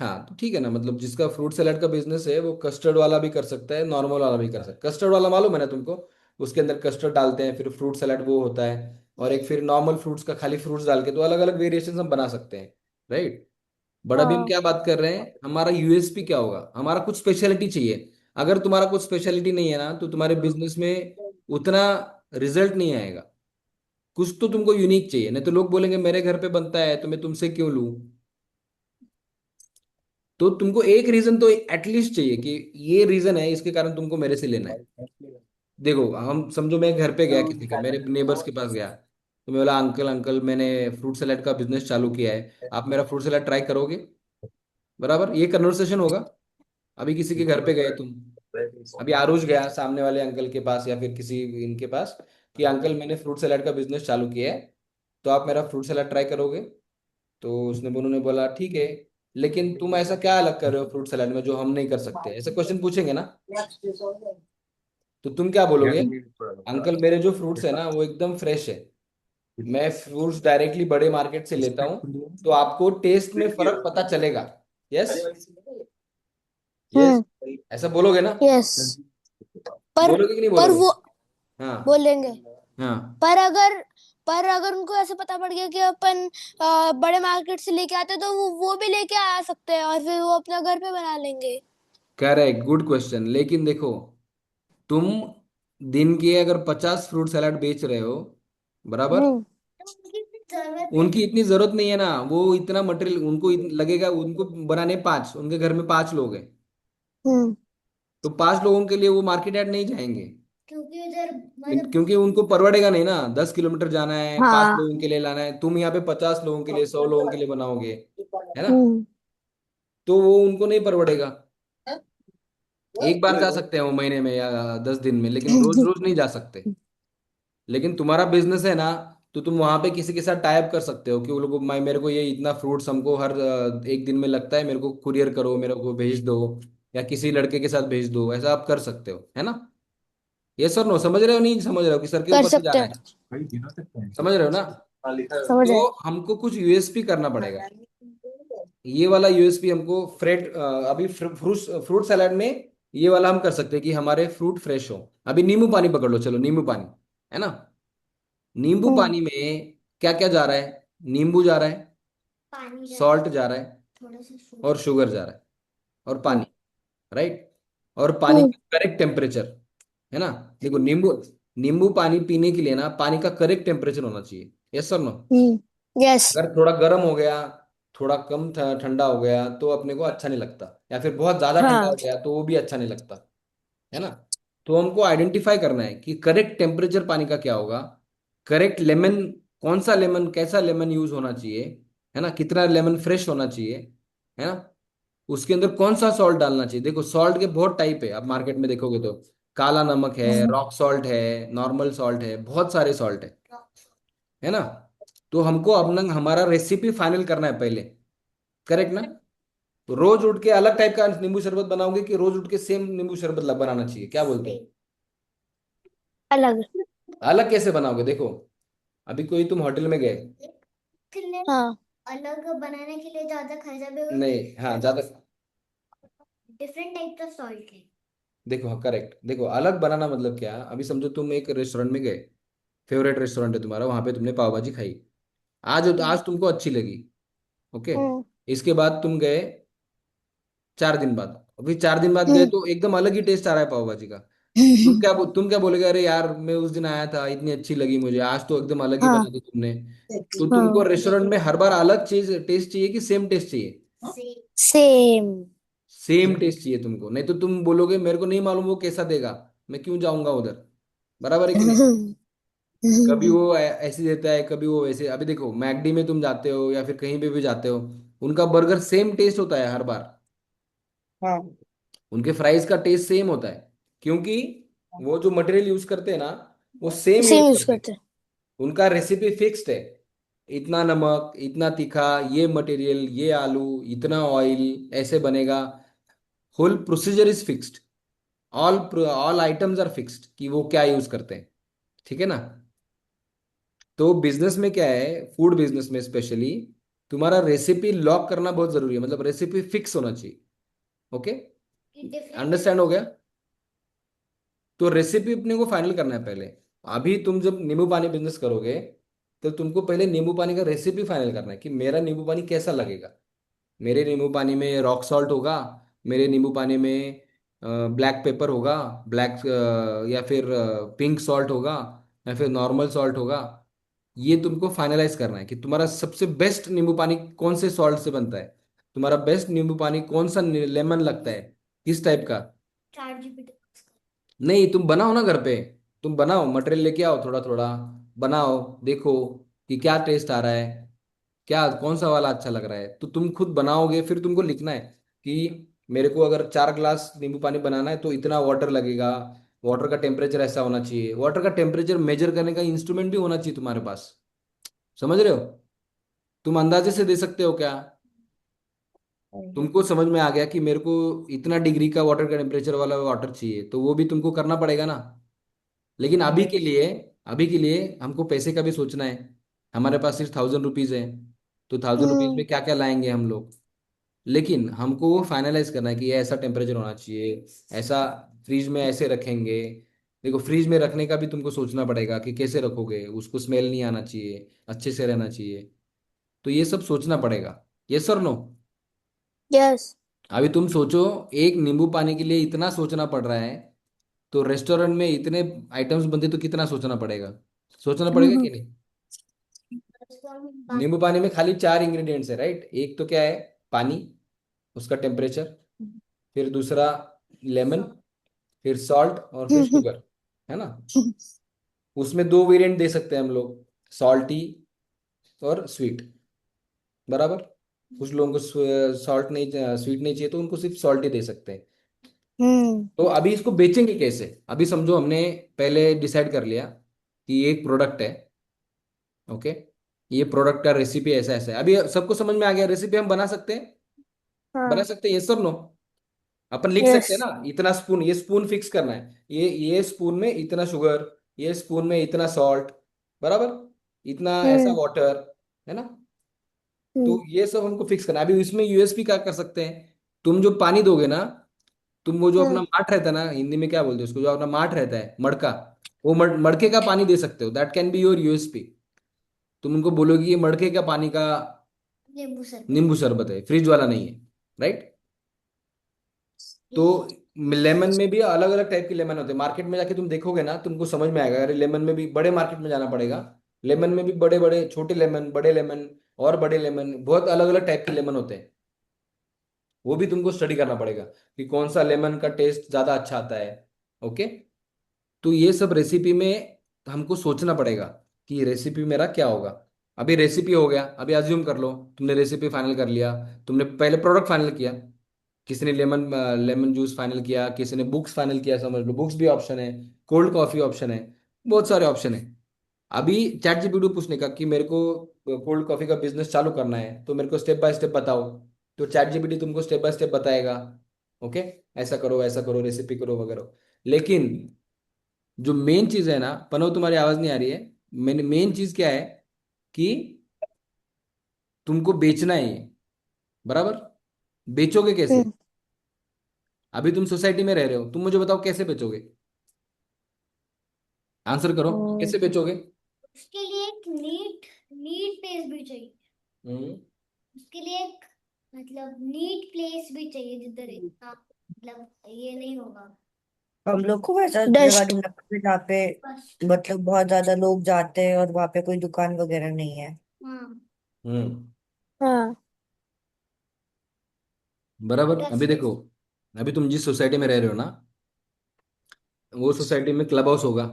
Speaker 1: हाँ तो ठीक है ना, मतलब जिसका फ्रूट सलाद का बिजनेस है वो कस्टर्ड वाला भी कर सकता है, नॉर्मल वाला भी कर सकता है। कस्टर्ड वाला मालूम है ना तुमको, उसके अंदर कस्टर्ड डालते हैं, फिर फ्रूट सलाद वो होता है। और एक फिर नॉर्मल फ्रूट्स का खाली फ्रूट्स डाल के, तो अलग अलग वेरिएशन हम बना सकते हैं, राइट। बट अभी हम
Speaker 5: हाँ
Speaker 1: क्या बात कर रहे हैं, हमारा यूएसपी क्या होगा, हमारा कुछ स्पेशलिटी चाहिए। अगर तुम्हारा कुछ स्पेशलिटी नहीं है ना, तो तुम्हारे बिजनेस में उतना रिजल्ट नहीं आएगा। कुछ तो तुमको यूनिक चाहिए, नहीं तो लोग बोलेंगे मेरे घर पे बनता है तो मैं तुमसे क्यों लूं। तो तुमको एक रीजन तो एटलीस्ट चाहिए, कि ये रीजन है इसके कारण तुमको मेरे से लेना है। देखो, हम समझो मैं घर पे गया किसी के, मेरे नेबर्स के पास गया, तो मैं बोला अंकल अंकल मैंने फ्रूट सलाद का बिजनेस चालू किया है, आप मेरा फ्रूट सलाद ट्राई करोगे? बराबर, ये कन्वर्सेशन होगा। अभी किसी के घर पे गए तुम, अभी आरुष गया सामने वाले अंकल के पास या फिर किसी इनके पास, कि अंकल मैंने फ्रूट सलाद का बिजनेस चालू किया है, तो आप मेरा फ्रूट सलाद ट्राई करोगे? तो उन्होंने बोला ठीक है, लेकिन तुम ऐसा क्या अलग कर रहे हो फ्रूट सलाद में जो हम नहीं कर सकते, ऐसे क्वेश्चन पूछेंगे ना। तो तुम क्या बोलोगे, अंकल मेरे जो फ्रूट्स है ना वो एकदम फ्रेश है, मैं फ्रूट्स डायरेक्टली बड़े मार्केट से लेता हूँ, तो आपको टेस्ट में फर्क पता चलेगा। यस, यस,
Speaker 5: हम्म
Speaker 1: ऐसा बोलोगे ना?
Speaker 5: यस पर
Speaker 1: बोलोगे कि नहीं
Speaker 5: पर
Speaker 1: बोलोगे?
Speaker 5: वो
Speaker 1: हाँ,
Speaker 5: बोलेंगे
Speaker 1: हाँ।
Speaker 5: पर अगर पर अगर उनको ऐसे पता पड़ गया कि अपन बड़े मार्केट से लेके आते हैं, तो वो भी लेके आ सकते हैं और फिर वो अपना घर पे बना लेंगे।
Speaker 1: Correct, good question. लेकिन देखो, तुम दिन के अगर 50 फ्रूट सलाद बेच रहे हो, बराबर,
Speaker 5: हम्म
Speaker 2: तो उनकी भी जरूरत नहीं
Speaker 1: उनकी इतनी जरूरत नहीं है ना, वो इतना मटेरियल उनको लगेगा, उनको बनाने पांच, उनके घर में 5 लोग हैं,
Speaker 5: हम्म
Speaker 1: तो 5 लोगों के लिए वो मार्केट यार्ड नहीं जाएंगे।
Speaker 2: क्योंकि उधर मतलब
Speaker 1: क्योंकि उनको परवड़ेगा नहीं ना, 10 किलोमीटर जाना है, पांच
Speaker 5: हाँ
Speaker 1: लोगों के लिए लाना है, तुम यहाँ पे 50 लोगों के लिए, 100 लोगों के लिए बनाओगे, है ना।
Speaker 5: हम्म
Speaker 1: तो वो उनको नहीं परवड़ेगा। एक बार जा सकते हैं वो महीने में या 10 दिन में, लेकिन रोज रोज नहीं जा सकते। लेकिन तुम्हारा बिजनेस है ना, तो तुम वहां पे किसी के साथ टाइप कर सकते हो कि वो लोग, मैं मेरे को ये इतना फ्रूट्स हमको हर एक दिन में लगता है, मेरे को कुरियर करो, मेरे को भेज दो, या किसी लड़के के साथ भेज दो, ऐसा आप कर सकते हो, है ना। ये सर नो, समझ रहे हो नहीं समझ रहे हो, कि सर के
Speaker 5: कर
Speaker 1: ऊपर से जा
Speaker 5: सकते
Speaker 1: रहा
Speaker 5: हैं।
Speaker 1: है? समझ रहे हो ना।
Speaker 5: समझ
Speaker 1: तो
Speaker 5: आए।
Speaker 1: हमको कुछ यूएसपी करना पड़ेगा। ये वाला यूएसपी हमको अभी फ्रूट फ्रूट सलाद में ये वाला हम कर सकते हैं कि हमारे फ्रूट फ्रेश हो। अभी नींबू पानी पकड़ लो, चलो नींबू पानी, है ना। नींबू
Speaker 5: हम्म
Speaker 1: पानी में क्या क्या जा रहा है, नींबू जा रहा है,
Speaker 2: पानी जा रहा है,
Speaker 1: सॉल्ट जा रहा है,
Speaker 2: थोड़ा सा
Speaker 1: और
Speaker 2: शुगर।
Speaker 1: शुगर जा रहा है। और पानी, राइट? और पानी
Speaker 5: हम्म
Speaker 1: का करेक्ट टेम्परेचर, है ना? देखो, नींबू नींबू पानी पीने के लिए ना पानी का करेक्ट टेम्परेचर होना चाहिए। यस और नो?
Speaker 5: यस
Speaker 1: अगर थोड़ा गर्म हो गया, थोड़ा कम ठंडा हो गया तो अपने को अच्छा नहीं लगता, या फिर बहुत ज्यादा ठंडा
Speaker 5: हाँ
Speaker 1: हो गया तो वो भी अच्छा नहीं लगता, है ना? तो हमको आइडेंटिफाई करना है कि करेक्ट टेम्परेचर पानी का क्या होगा, करेक्ट लेमन, कौन सा लेमन, कैसा लेमन यूज होना चाहिए, है ना? कितना लेमन फ्रेश होना चाहिए, है ना? उसके अंदर कौन सा सॉल्ट डालना चाहिए। देखो, सॉल्ट के बहुत टाइप है, आप मार्केट में देखोगे तो काला नमक है, रॉक सॉल्ट है, नॉर्मल सॉल्ट है, बहुत सारे सॉल्ट है ना? तो हमको अपना हमारा रेसिपी फाइनल करना है पहले, करेक्ट ना? तो रोज उठ के अलग टाइप का नींबू शरबत बनाओगे कि रोज उठ के सेम नींबू शरबत बनाना चाहिए, क्या बोलते हो?
Speaker 5: अलग।
Speaker 1: अलग कैसे बनाओगे? देखो, अभी कोई तुम होटल में गए,
Speaker 2: के लिए
Speaker 5: हाँ
Speaker 2: अलग बनाने के लिए ज्यादा खर्चा भी होगा,
Speaker 1: नहीं, हाँ, ज्यादा,
Speaker 2: डिफरेंट टाइप का सॉल्ट है।
Speaker 1: देखो, हाँ, करेक्ट। देखो, अलग बनाना मतलब क्या, अभी समझो तुम एक रेस्टोरेंट में गए, फेवरेट रेस्टोरेंट है तुम्हारा, वहां पे तुमने पाव भाजी खाई, आज आज तुमको अच्छी लगी, ओके?
Speaker 5: हम्म
Speaker 1: इसके बाद तुम गए 4 दिन बाद, अभी 4 दिन बाद गए
Speaker 5: हम्म
Speaker 1: तो एकदम अलग ही टेस्ट आ रहा है पाव भाजी का। तुम क्या बोलेगे, अरे यार मैं उस दिन आया था, इतनी अच्छी लगी मुझे, आज तो एकदम अलग ही
Speaker 5: हाँ
Speaker 1: बना दी तुमने। तो तुमको
Speaker 5: हाँ
Speaker 1: रेस्टोरेंट में हर बार अलग चीज टेस्ट चाहिए कि सेम टेस्ट चाहिए?
Speaker 2: से
Speaker 5: सेम।
Speaker 1: सेम टेस्ट चाहिए तुमको, नहीं तो तुम बोलोगे मेरे को नहीं मालूम वो कैसा देगा, मैं क्यों जाऊंगा उधर, बराबर है कि नहीं? कभी वो ऐसे देता है, कभी वो वैसे। अभी देखो, मैकडी में तुम जाते हो या फिर कहीं पे भी जाते हो, उनका बर्गर सेम टेस्ट होता है हर बार,
Speaker 4: हाँ
Speaker 1: उनके फ्राइज का टेस्ट सेम होता है, क्योंकि वो जो मटेरियल यूज करते हैं ना, वो सेम यूज
Speaker 5: सेम यूज
Speaker 1: करते हैं।
Speaker 5: करते हैं।
Speaker 1: उनका रेसिपी फिक्स्ड है, इतना नमक, इतना तीखा, ये मटेरियल, ये आलू, इतना ऑयल, ऐसे बनेगा। Whole procedure is fixed, all all items are fixed कि वो क्या यूज करते हैं, ठीक है ना? तो बिजनेस में क्या है, फूड बिजनेस में स्पेशली, तुम्हारा रेसिपी लॉक करना बहुत जरूरी है, मतलब रेसिपी फिक्स होना चाहिए, ओके?
Speaker 2: डिफरेंट
Speaker 1: अंडरस्टैंड हो गया? तो रेसिपी अपने को फाइनल करना है पहले। अभी तुम जब नींबू पानी बिजनेस करोगे तो तुमको पहले नींबू पानी का रेसिपी फाइनल करना है कि मेरा नींबू पानी कैसा लगेगा। मेरे नींबू पानी में रॉक सॉल्ट होगा, मेरे नींबू पानी में ब्लैक पेपर होगा, ब्लैक या फिर पिंक सॉल्ट होगा, या फिर नॉर्मल सॉल्ट होगा। ये तुमको फाइनलाइज करना है कि तुम्हारा सबसे बेस्ट नींबू पानी कौन से सॉल्ट से बनता है, तुम्हारा बेस्ट नींबू पानी कौन सा लेमन लगता है, किस टाइप का।
Speaker 2: चार जीबी।
Speaker 1: नहीं, तुम बनाओ ना घर पे, तुम बनाओ, मटेरियल लेके आओ, थोड़ा थोड़ा बनाओ, देखो कि क्या टेस्ट आ रहा है, क्या कौन सा वाला अच्छा लग रहा है, तो तुम खुद बनाओगे, फिर तुमको लिखना है कि मेरे को अगर 4 ग्लास नींबू पानी बनाना है तो इतना वाटर लगेगा, वाटर का टेम्परेचर ऐसा होना चाहिए, वाटर का टेम्परेचर मेजर करने का इंस्ट्रूमेंट भी होना चाहिए तुम्हारे पास, समझ रहे हो? तुम अंदाजे से दे सकते हो क्या? तुमको समझ में आ गया कि मेरे को इतना डिग्री का वाटर का टेम्परेचर वाला वाटर चाहिए, तो वो भी तुमको करना पड़ेगा ना। लेकिन
Speaker 4: यस।
Speaker 1: अभी के लिए हमको पैसे का भी सोचना है। हमारे पास सिर्फ 1000 रुपीज है, तो 1000 रुपीज में
Speaker 5: हम्म
Speaker 1: क्या क्या लाएंगे हम लोग। लेकिन हमको वो फाइनलाइज करना है कि ये ऐसा टेम्परेचर होना चाहिए, ऐसा, फ्रीज में ऐसे रखेंगे। देखो, फ्रीज में रखने का भी तुमको सोचना पड़ेगा कि कैसे रखोगे, उसको स्मेल नहीं आना चाहिए, अच्छे से रहना चाहिए, तो ये सब सोचना पड़ेगा। ये सर नो?
Speaker 5: यस
Speaker 1: अभी तुम सोचो, एक नींबू पानी के लिए इतना सोचना पड़ रहा है, तो रेस्टोरेंट में इतने आइटम्स बनते तो कितना सोचना पड़ेगा, सोचना पड़ेगा कि नहीं? नींबू पानी में खाली 4 इंग्रेडिएंट्स है, राइट? एक तो क्या है, पानी, उसका टेम्परेचर, फिर दूसरा लेमन, फिर सॉल्ट, और फिर शुगर, है ना? उसमें 2 वेरिएंट दे सकते हैं हम लोग, सॉल्टी और स्वीट, बराबर? कुछ लोगों को सॉल्ट नहीं, स्वीट नहीं चाहिए तो उनको सिर्फ सॉल्ट ही दे सकते हैं।
Speaker 5: हम्म
Speaker 1: तो अभी इसको बेचेंगे कैसे? अभी समझो हमने पहले डिसाइड कर लिया कि ये एक प्रोडक्ट है, ओके? ये प्रोडक्ट का रेसिपी ऐसा ऐसा है, अभी सबको समझ में आ गया, रेसिपी हम बना सकते हैं, बना
Speaker 5: हाँ
Speaker 1: सकते हैं, ये सब नो? अपन लिख
Speaker 5: यस
Speaker 1: सकते हैं ना, इतना स्पून, ये स्पून फिक्स करना है, ये स्पून में इतना शुगर, ये स्पून में इतना सॉल्ट, बराबर, इतना ऐसा
Speaker 5: हम्म
Speaker 1: वाटर, है ना? तो
Speaker 5: हम्म
Speaker 1: ये सब हमको फिक्स करना है। अभी इसमें यूएसपी क्या कर सकते हैं, तुम जो पानी दोगे ना, तुम वो जो अपना
Speaker 5: हम्म
Speaker 1: माठ रहता है ना, हिंदी में क्या बोलते हैं उसको, जो अपना माठ रहता है, मड़का, वो मड़के का पानी दे सकते हो, that can be your USP. तुम उनको बोलोगे ये मड़के का पानी का
Speaker 2: नींबू शरबत।
Speaker 1: नींबू शरबत है, फ्रिज वाला नहीं है, राइट? तो लेमन में भी अलग अलग टाइप के लेमन होते हैं। मार्केट में जाके तुम देखोगे ना, तुमको समझ में आएगा। अरे लेमन में भी बड़े मार्केट में जाना पड़ेगा। लेमन में भी बड़े बड़े, छोटे लेमन, बड़े लेमन और बड़े लेमन, बहुत अलग अलग टाइप के लेमन होते हैं। वो भी तुमको स्टडी करना पड़ेगा कि कौन सा लेमन का टेस्ट ज्यादा अच्छा आता है। ओके। तो ये सब रेसिपी में हमको सोचना पड़ेगा कि रेसिपी मेरा क्या होगा। अभी रेसिपी हो गया, अभी अज्यूम कर लो तुमने रेसिपी फाइनल कर लिया। तुमने पहले प्रोडक्ट फाइनल किया। किसी ने लेमन लेमन जूस फाइनल किया, किसी ने बुक्स फाइनल किया, समझ लो बुक्स भी ऑप्शन है, कोल्ड कॉफी ऑप्शन है, बहुत सारे ऑप्शन है। अभी चैट जीपीटी पूछने का कि मेरे को कोल्ड कॉफी का बिजनेस चालू करना है, तो मेरे को स्टेप बाय स्टेप बताओ। तो चैट जीपीटी तुमको स्टेप बाय स्टेप बताएगा। ओके, ऐसा करो, ऐसा करो, रेसिपी करो वगैरह। लेकिन जो मेन चीज है ना, पनो तुम्हारी आवाज नहीं आ रही है। मेन मेन चीज क्या है कि तुमको बेचना है ये, बराबर। बेचोगे कैसे?
Speaker 5: हम्म
Speaker 1: अभी तुम सोसाइटी में रह रहे हो, तुम मुझे बताओ कैसे बेचोगे? आंसर करो,
Speaker 5: हम्म,
Speaker 1: कैसे बेचोगे?
Speaker 2: उसके लिए एक नीट नीट प्लेस भी चाहिए।
Speaker 1: हम्म।
Speaker 2: उसके लिए एक मतलब नीट प्लेस भी चाहिए जिधर इतना मतलब ये नहीं होगा।
Speaker 4: हम लोग को वैसा जगह
Speaker 5: डस्ट।
Speaker 4: ढूंढना पड़ेगा जहाँ पे
Speaker 2: बस।
Speaker 4: मतलब बहुत ज्यादा लोग जाते हैं और वहाँ पे कोई दुकान वगैरह नहीं है।
Speaker 2: हाँ।
Speaker 1: हम्म।
Speaker 5: हाँ।
Speaker 1: बराबर। अभी
Speaker 2: डस्ट।
Speaker 1: देखो, अभी तुम जिस सोसाइटी में रह रहे हो ना, वो सोसाइटी में क्लब हाउस होगा।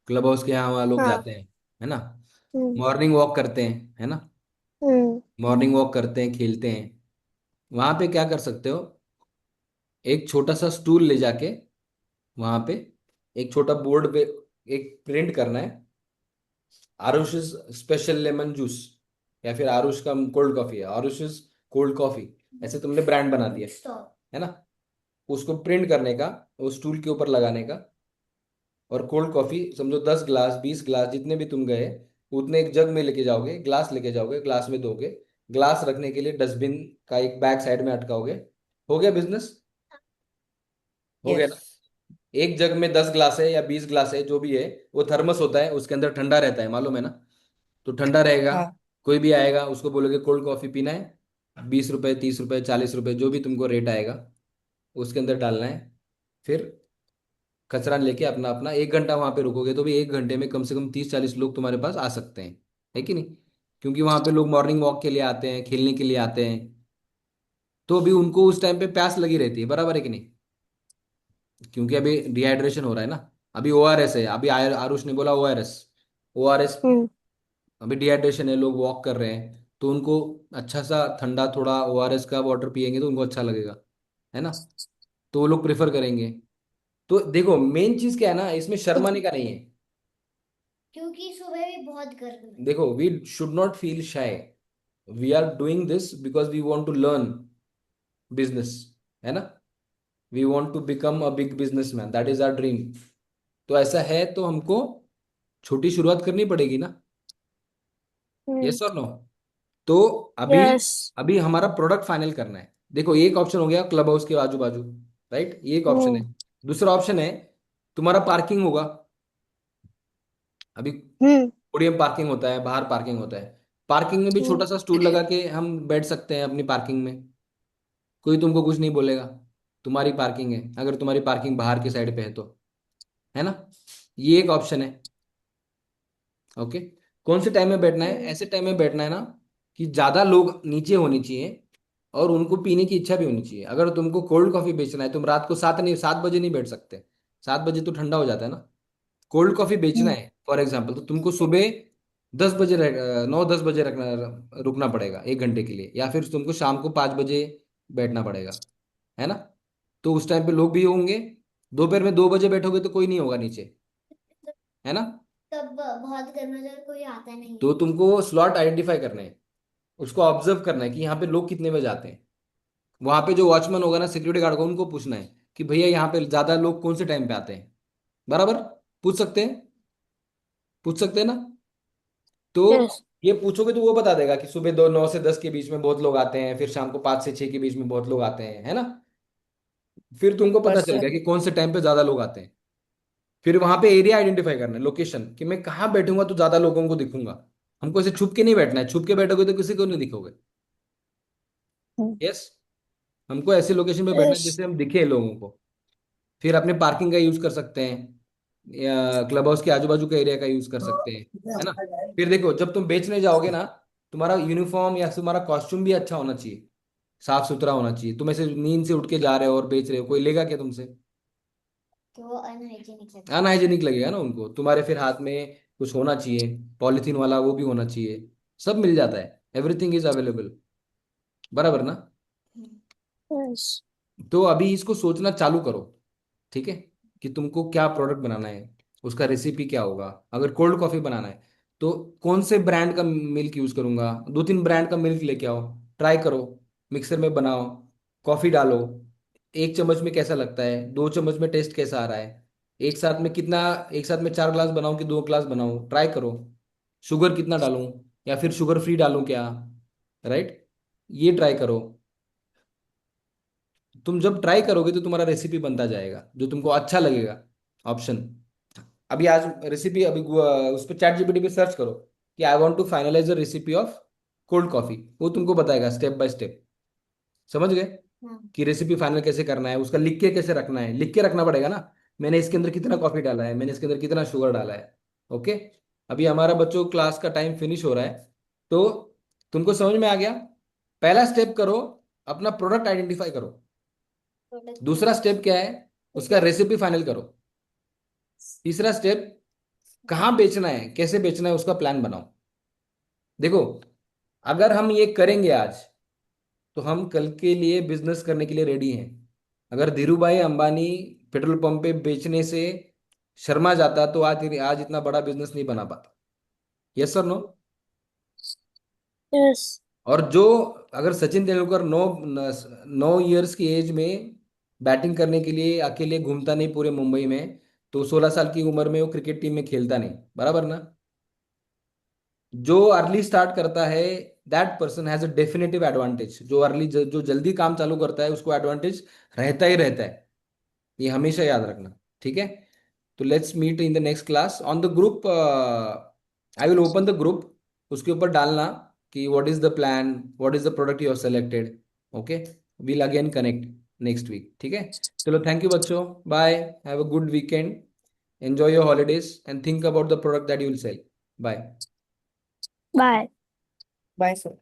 Speaker 1: क्लब हाउस के यहाँ वहाँ लोग
Speaker 5: हाँ।
Speaker 1: जाते हैं, है ना।
Speaker 5: हम्म
Speaker 1: मॉर्निंग वॉक करते हैं, है ना।
Speaker 5: हम्म
Speaker 1: मॉर्निंग वॉक करते हैं, खेलते हैं। वहां पे क्या कर सकते हो, एक छोटा सा स्टूल ले जाके वहां पे एक छोटा बोर्ड पे एक प्रिंट करना है, आरुष स्पेशल लेमन जूस, या फिर आरुष का कोल्ड कॉफी है, आरुष कोल्ड कॉफी। ऐसे तुमने ब्रांड बना दिया,
Speaker 2: स्टॉप।
Speaker 1: है ना। उसको प्रिंट करने का, वो स्टूल के ऊपर लगाने का। और कोल्ड कॉफी समझो 10 ग्लास, 20 ग्लास, जितने भी तुम गए उतने एक जग में लेके जाओगे, ग्लास लेके जाओगे, ग्लास में दोगे। ग्लास रखने के लिए डस्टबिन का एक बैग साइड में अटकाओगे। हो गया बिजनेस। हो गया
Speaker 4: यस।
Speaker 1: ना। एक जग में 10 ग्लास है या 20 ग्लास है, जो भी है, वो थर्मस होता है, उसके अंदर ठंडा रहता है, मालूम है ना। तो ठंडा रहेगा।
Speaker 4: हाँ।
Speaker 1: कोई भी आएगा उसको बोलोगे कोल्ड कॉफी पीना है, 20 रुपए, 30 रुपए, 40 रुपए, जो भी तुमको रेट आएगा उसके अंदर डालना है। फिर कचरा लेके अपना अपना 1 घंटा वहां पे रुकोगे, तो भी 1 घंटे में कम से कम 30-40 लोग तुम्हारे पास आ सकते हैं, है कि नहीं। क्योंकि वहां पे लोग मॉर्निंग वॉक के लिए आते हैं, खेलने के लिए आते हैं। तो अभी उनको उस टाइम पे प्यास लगी रहती है, बराबर है कि नहीं। क्योंकि अभी डिहाइड्रेशन हो रहा है ना। अभी ओआरएस है, अभी आरुष ने बोला ओआरएस। ओआरएस।
Speaker 5: हम्म
Speaker 1: अभी डिहाइड्रेशन है, लोग वॉक कर रहे हैं, तो उनको अच्छा सा ठंडा थोड़ा ओआरएस का वाटर पियेंगे तो उनको अच्छा लगेगा, है ना। तो वो लोग प्रेफर करेंगे। तो देखो मेन चीज क्या है ना, इसमें शर्माने का नहीं है।
Speaker 2: क्योंकि सुबह भी बहुत गर्मी है।
Speaker 1: देखो, we should not feel shy. We are doing this because we want to learn business, है ना। We want to become a big businessman, that is our dream. तो ऐसा है तो हमको छोटी शुरुआत करनी पड़ेगी ना।
Speaker 5: हम्म
Speaker 1: यस और नो। तो अभी
Speaker 5: यस।
Speaker 1: अभी हमारा प्रोडक्ट फाइनल करना है। देखो एक ऑप्शन हो गया क्लब हाउस के आजू बाजू, राइट, ये एक ऑप्शन है।
Speaker 5: हम्म
Speaker 1: दूसरा ऑप्शन है तुम्हारा पार्किंग होगा। अभी
Speaker 5: हम्म
Speaker 1: ओडीएम पार्किंग होता है, बाहर पार्किंग होता है। पार्किंग में भी
Speaker 5: हम्म
Speaker 1: छोटा सा स्टूल लगा के हम बैठ सकते हैं अपनी पार्किंग में। कोई तुमको कुछ नहीं बोलेगा। तुम्हारी पार्किंग है, अगर तुम्हारी पार्किंग बाहर की साइड पे है तो, है ना। ये एक ऑप्शन है। ओके। कौन से टाइम में बैठना है?
Speaker 5: हम्म
Speaker 1: ऐसे टाइम में बैठना है ना कि ज्यादा लोग नीचे होने चाहिए और उनको पीने की इच्छा भी होनी चाहिए। अगर तुमको कोल्ड कॉफी बेचना है, तुम रात को 7 बजे नहीं बैठ सकते। 7 बजे तो ठंडा हो जाता है ना। कोल्ड कॉफी बेचना
Speaker 4: हम्म।
Speaker 1: है फॉर एग्जाम्पल, तो तुमको सुबह 10 बजे 9-10 बजे रखना रुकना पड़ेगा 1 घंटे के लिए, या फिर तुमको शाम को 5 बजे बैठना पड़ेगा, है ना। तो उस टाइम पे लोग भी होंगे। दोपहर में 2 बजे बैठोगे तो कोई नहीं होगा नीचे, है ना।
Speaker 2: तब बहुत गर्मी हो जाए, कोई आता नहीं है।
Speaker 1: तो तुमको स्लॉट आइडेंटिफाई करने हैं, उसको ऑब्जर्व करना है कि यहाँ पे लोग कितने बजे आते हैं। वहां पे जो वॉचमैन होगा ना, सिक्योरिटी गार्ड होगा, उनको पूछना है कि भैया यहाँ पे ज्यादा लोग कौन से टाइम पे आते हैं। बराबर। पूछ सकते हैं, पूछ सकते हैं ना। तो
Speaker 5: यस।
Speaker 1: ये पूछोगे तो वो बता देगा कि सुबह 9 से 10 के बीच में बहुत लोग आते हैं, फिर शाम को 5 से 6 के बीच में बहुत लोग आते हैं, है ना। फिर तुमको
Speaker 4: पर
Speaker 1: पता चल
Speaker 4: सर
Speaker 1: गया कि कौन से टाइम पे ज्यादा लोग आते हैं। फिर वहां पे एरिया आइडेंटिफाई करना है, लोकेशन, कि मैं कहाँ बैठूंगा तो ज्यादा लोगों को दिखूंगा। हमको ऐसे छुप के नहीं बैठना है, छुप के बैठोगे तो किसी को नहीं दिखोगे।
Speaker 5: हम्म
Speaker 1: यस। हमको ऐसी लोकेशन पे बैठना है
Speaker 5: यस
Speaker 1: जिससे हम दिखे लोगों को। फिर अपने पार्किंग का यूज कर सकते हैं, या क्लब हाउस के आजू बाजू का एरिया का यूज कर सकते हैं, है ना। फिर देखो, जब तुम बेचने जाओगे ना, तुम्हारा यूनिफॉर्म या तुम्हारा कॉस्ट्यूम भी अच्छा होना चाहिए, साफ सुथरा होना चाहिए। तुम ऐसे नींद से उठ के जा रहे हो और बेच रहे हो, कोई लेगा क्या तुमसे?
Speaker 2: कि वो अनहाइजीनिक लगता है।
Speaker 1: अनहाइजेनिक लगेगा ना उनको। तुम्हारे फिर हाथ में कुछ होना चाहिए, पॉलिथीन वाला वो भी होना चाहिए। सब मिल जाता है, एवरीथिंग इज अवेलेबल, बराबर ना।
Speaker 2: हम्म,
Speaker 5: यस
Speaker 1: तो अभी इसको सोचना चालू करो, ठीक है, कि तुमको क्या प्रोडक्ट बनाना है, उसका रेसिपी क्या होगा। अगर कोल्ड कॉफी बनाना है तो कौन से ब्रांड का मिल्क यूज करूंगा, 2-3 ब्रांड का मिल्क लेके आओ, ट्राई करो, मिक्सर में बनाओ, कॉफी डालो, 1 चम्मच में कैसा लगता है, 2 चम्मच में टेस्ट कैसा आ रहा है, एक साथ में कितना, एक साथ में 4 ग्लास बनाऊं कि 2 ग्लास बनाऊं, ट्राई करो। शुगर कितना डालूं, या फिर शुगर फ्री डालूं क्या, राइट, ये ट्राई करो। तुम जब ट्राई करोगे तो तुम्हारा रेसिपी बनता जाएगा जो तुमको अच्छा लगेगा, ऑप्शन। अभी आज रेसिपी, अभी उस पर चैट जीपीटी पे सर्च करो कि I want to finalize the recipe of cold coffee, वो तुमको बताएगा स्टेप बाय स्टेप। समझ गए
Speaker 2: हाँ
Speaker 1: कि रेसिपी फाइनल कैसे करना है, उसका लिख के कैसे रखना है, लिख के रखना पड़ेगा ना। मैंने इसके अंदर कितना कॉफी डाला है, मैंने इसके अंदर कितना शुगर डाला है। ओके, अभी हमारा बच्चों क्लास का टाइम फिनिश हो रहा है, तो तुमको समझ में आ गया। पहला स्टेप करो, अपना प्रोडक्ट आइडेंटिफाई करो।
Speaker 2: प्रोडक्ट
Speaker 1: दूसरा स्टेप क्या है, उसका रेसिपी फाइनल करो। तीसरा स्टेप, कहाँ बेचना है, कैसे बेचना है, उसका प्लान बनाओ। देखो, अगर हम ये करेंगे आज, तो हम कल के लिए बिजनेस करने के लिए रेडी हैं। अगर धीरू भाई अंबानी पेट्रोल पंप पे बेचने से शर्मा जाता तो आज आज इतना बड़ा बिजनेस नहीं बना पाता। Yes sir, no.
Speaker 5: यस
Speaker 1: और जो, अगर सचिन तेंदुलकर 9 ईयर्स की एज में बैटिंग करने के लिए अकेले घूमता नहीं पूरे मुंबई में, तो 16 साल की उम्र में वो क्रिकेट टीम में खेलता नहीं, बराबर ना। जो अर्ली स्टार्ट करता है, that person has a definitive advantage. जो अर्ली, जो जल्दी काम चालू करता है, उसको एडवांटेज रहता ही रहता है, ये हमेशा याद रखना, ठीक है। तो let's meet in the next class on the group. I will open the group, उसके ऊपर डालना कि what is the plan, what is the product you have selected. Okay, we'll again connect next week, ठीक है। चलो, थैंक यू बच्चों, bye, have a good weekend, enjoy your holidays and think about the product that you will sell. Bye.
Speaker 5: Bye
Speaker 4: bye sir.